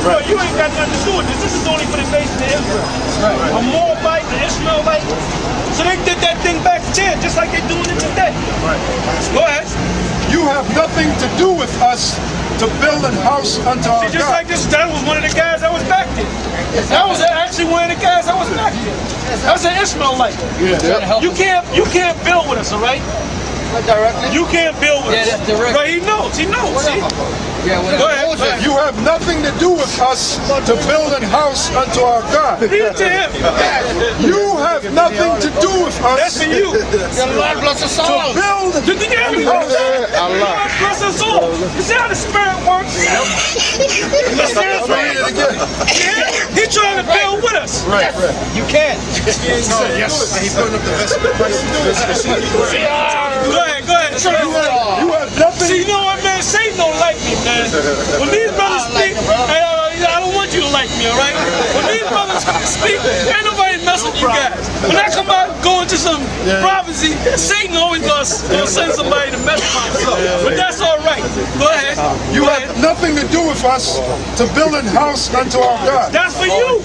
Bro, you ain't got nothing to do with this. This is only for the nation of Israel. Right. A Moabite, an Ishmaelite. So they did that thing back then, just like they're doing it today. Right. Go ahead. You have nothing to do with us to build an house unto our God. Just like this, that was one of the guys that was back there. That was actually one of the guys that was back there. That was an Ishmaelite. Yeah. You can't build with us, all right? Directly? You can't build with us. Right, he knows. See? Yeah, go ahead. You have nothing to do with us to build an house unto our God. Read it to him. You have nothing to do with us. That's for you. God bless us all. To build Did you hear me? God bless us all. You see how the Spirit works? He's trying to build with us. Right. You can. Yes. He's putting up the best price. Go ahead. You have nothing. See, you know what, man? Satan don't like me, man. When these brothers speak, I don't want you to like me, all right? When these brothers speak, ain't nobody messing with you guys. When I come out and go into some prophecy, Satan always gonna send somebody to mess with myself. But that's all right. Go ahead. You have nothing to do with us to build a house unto our God. That's for you.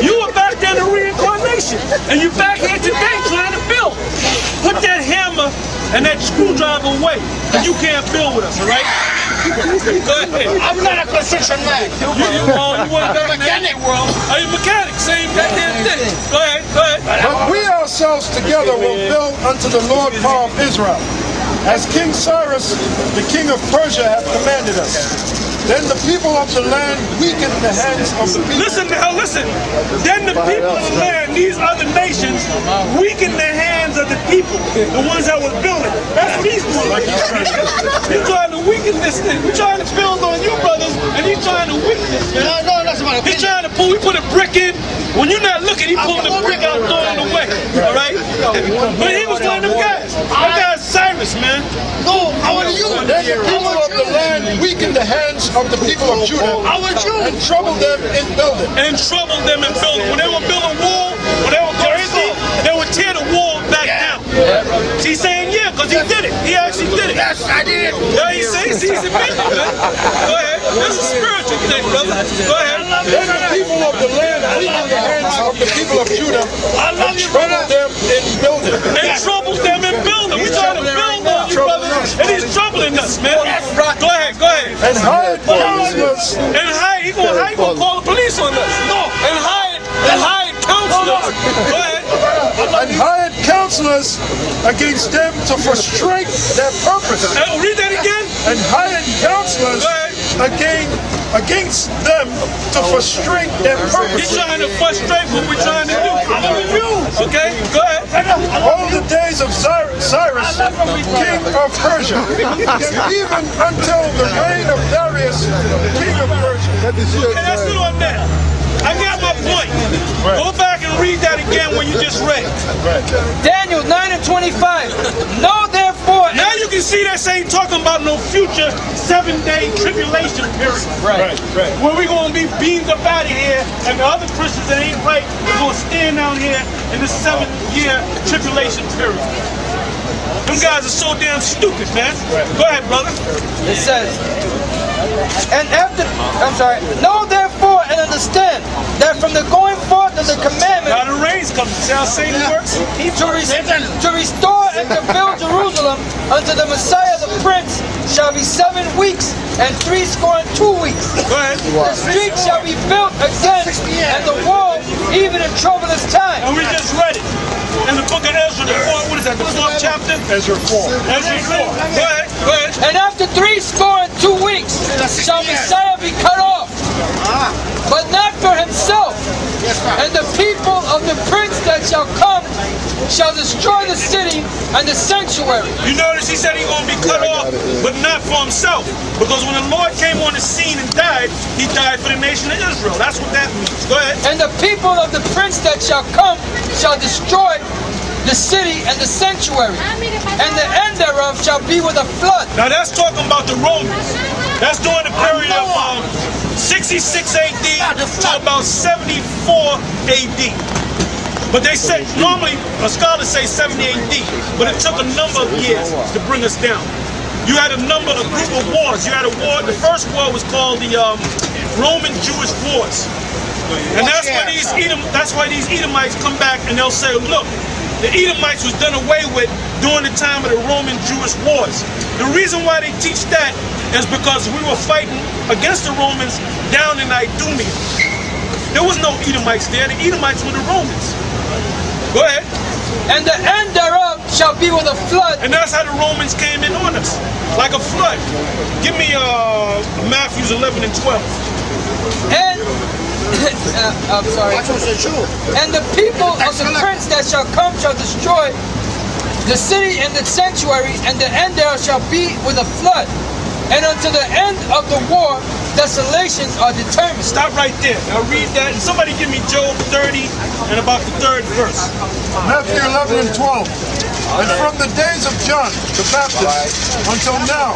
You were back there in the reincarnation, and you back here today trying to build. Put that hammer and that screwdriver away, and you can't build with us, all right? Go ahead. I'm not a construction man. You want a mechanic world? Are you mechanic? Same goddamn thing. Go ahead. But we ourselves together will build unto the Lord power of Israel, as King Cyrus, the king of Persia, hath commanded us. Then the people of the land weakened the hands of the people. Listen. Then the people of the land, these other nations, weakened the hands of the people, the ones that was building. That's what he's doing. He's trying to weaken this thing. We're trying to build on you, brothers, and he's trying to weaken this. He's trying to pull. We put a brick in. When you're not looking, he pulling the brick out, throwing it away. All right? But he was one of them guys. That guy's Cyrus, man. No, I want you. Then the people of the land weakened the hands of the people of Judah and troubled them in building. When they were building wall, when they were crazy, they would tear the wall back down. She's saying because he did it. He actually did it. Yes, I did. Yeah, he says he's admitting it, man. Go ahead. This is a spiritual thing, brother. Go ahead. Then the people of the land weakened the hands of the people of Judah and troubled them in building. We trying to build on you, brother, and he's troubling us, man. Go ahead. And hired counselors. He gonna call the police on us. No. And hired counselors. Go ahead. And hired counselors against them to frustrate their purpose. Read that again. And hired counselors against them to frustrate their purpose. He's trying to frustrate what we're trying to do. Okay, go ahead. All the days of Cyrus, king of Persia, even until the reign of Darius, king of Persia. Okay, let's do it now. I got my point. Go back and read that again when you just read. Daniel 9:25. Know therefore. Now you can see that ain't talking about no future 7-day tribulation period. Right. Where we're going to be beamed up out of here, and the other Christians that ain't right, they're going to stand down here in the 7-year tribulation period. Them guys are so damn stupid, man. Go ahead, brother. It says, know therefore and understand that from the going forth of the commandment. Now the rain's coming. See how Satan works? To restore and to build Jerusalem unto the Messiah the Prince shall be 7 weeks and 62 weeks. Go ahead. The street shall be built again, and the wall even in troublous time. And we just read it in the book of Ezra, the 4th chapter? Ezra 4. Ezra 4. Go ahead. And after 62 weeks shall Messiah be cut off, but not for himself. And the people of the prince that shall come shall destroy the city and the sanctuary. You notice he said he's going to be cut off, but not for himself. Because when the Lord came on the scene and died, he died for the nation of Israel. That's what that means. Go ahead. And the people of the prince that shall come shall destroy the city and the sanctuary, and the end thereof shall be with a flood. Now that's talking about the Romans. That's during the period of 66 AD to about 74 AD. But they say, normally, scholars say 70 AD, but it took a number of years to bring us down. You had a group of wars. You had a war, the first war was called the Roman-Jewish wars. And that's why these Edomites come back and they'll say, look, the Edomites was done away with during the time of the Roman-Jewish wars. The reason why they teach that is because we were fighting against the Romans down in Idumea. There was no Edomites there. The Edomites were the Romans. Go ahead. And the end thereof shall be with a flood. And that's how the Romans came in on us, like a flood. Give me Matthew 11 and 12. And I'm sorry. And the people of the prince that shall come shall destroy the city and the sanctuary, and the end thereof shall be with a flood. And unto the end of the war, desolations are determined. Stop right there. Now read that. And somebody give me Job 30 and about the 3rd verse. Matthew 11 and 12. And from the days of John the Baptist until now,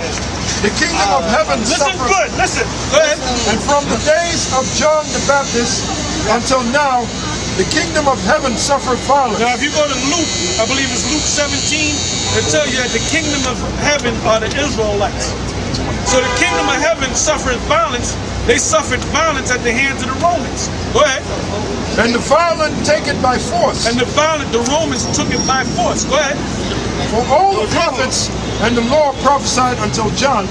the kingdom of heaven Listen good. Listen. Go ahead. And from the days of John the Baptist until now, the kingdom of heaven suffered violence. Now if you go to Luke, I believe it's Luke 17, it tells you that the kingdom of heaven are the Israelites. So the kingdom of heaven suffered violence. They suffered violence at the hands of the Romans. Go ahead. And the violent take it by force. And the Romans took it by force. Go ahead. For all the prophets and the law prophesied until John.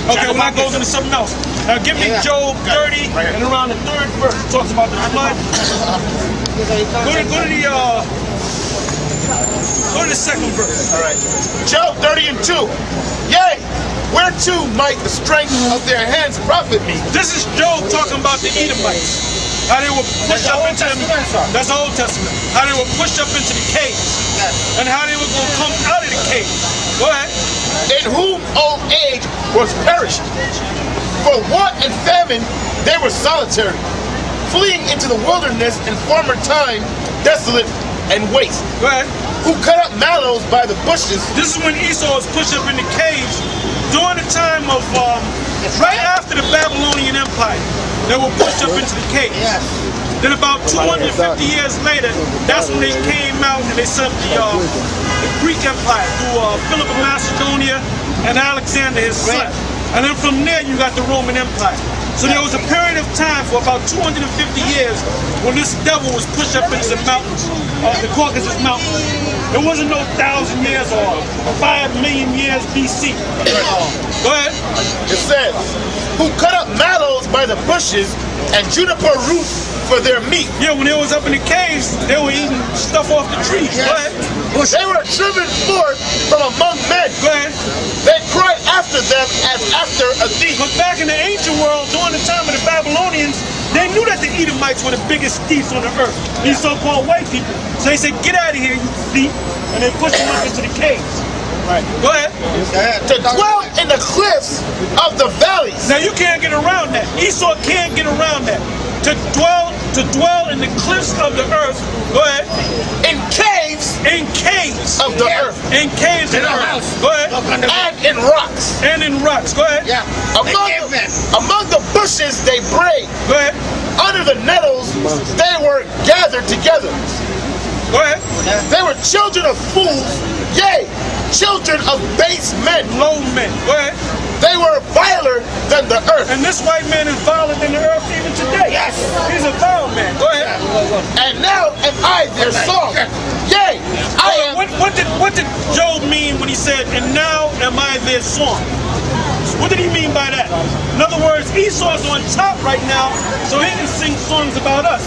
Okay, well that goes into something else. Now give me Job 30 and around the 3rd verse. It talks about the flood. Go to the 2nd verse. All right. Job 30 and 2. Yea, whereto might the strength of their hands profit me? This is Job talking about the Edomites. How they were pushed up into them. That's the Old Testament. How they were pushed up into the caves. And how they were going to come out of the caves. Go ahead. In whom old age was perished. For want and famine they were solitary, fleeing into the wilderness in former time, desolate and waste. Go ahead. Who cut up mallows by the bushes. This is when Esau was pushed up in the caves during the time of, right after the Babylonian Empire. They were pushed up into the caves. Then about 250 years later, that's when they came out and they set up the Greek Empire through Philip of Macedonia and Alexander, his son. And then from there, you got the Roman Empire. So there was a period of time for about 250 years when this devil was pushed up into the mountains, the Caucasus Mountains. It wasn't no 1,000 years or 5 million years BC. Go ahead. It says, who cut up mallows by the bushes and juniper roots for their meat. Yeah, when they was up in the caves, they were eating stuff off the trees. Go ahead. They were driven forth from among men. Go ahead. They cried after them as after a thief. Because back in the ancient world, during the time of the Babylonians, they knew that the Edomites were the biggest thieves on the earth. These so-called white people. So they said, get out of here, you thief. And they pushed them up into the caves. Right. Go ahead. To dwell in the cliffs of the valleys. Now you can't get around that. Esau can't get around that. To dwell in the cliffs of the earth. Go ahead. In caves. In caves of the earth. In caves of the earth. Go ahead. And in rocks. And in rocks. Go ahead. Yeah. Among the bushes they brayed. Go ahead. Under the nettles they were gathered together. Go ahead. They were children of fools, yea, children of base men. Low men. Go ahead. They were viler than the earth. And this white man is viler than the earth even today. Yes. He's a vile man. Go ahead. And now am I their song. Yea, I am. What did Job mean when he said, and now am I their song? What did he mean by that? In other words, Esau's on top right now, so he can sing songs about us.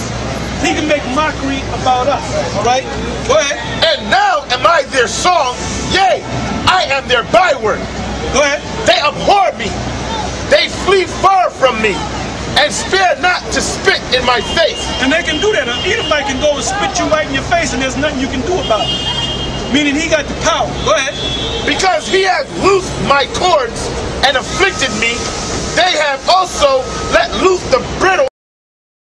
He can make mockery about us. All right? Go ahead. And now am I their song. Yea, I am their byword. Go ahead. They abhor me. They flee far from me, and spare not to spit in my face. And they can do that. An Edomite can go and spit you right in your face, and there's nothing you can do about it. Meaning he got the power. Go ahead. Because he has loosed my cords and afflicted me, they have also let loose the brittle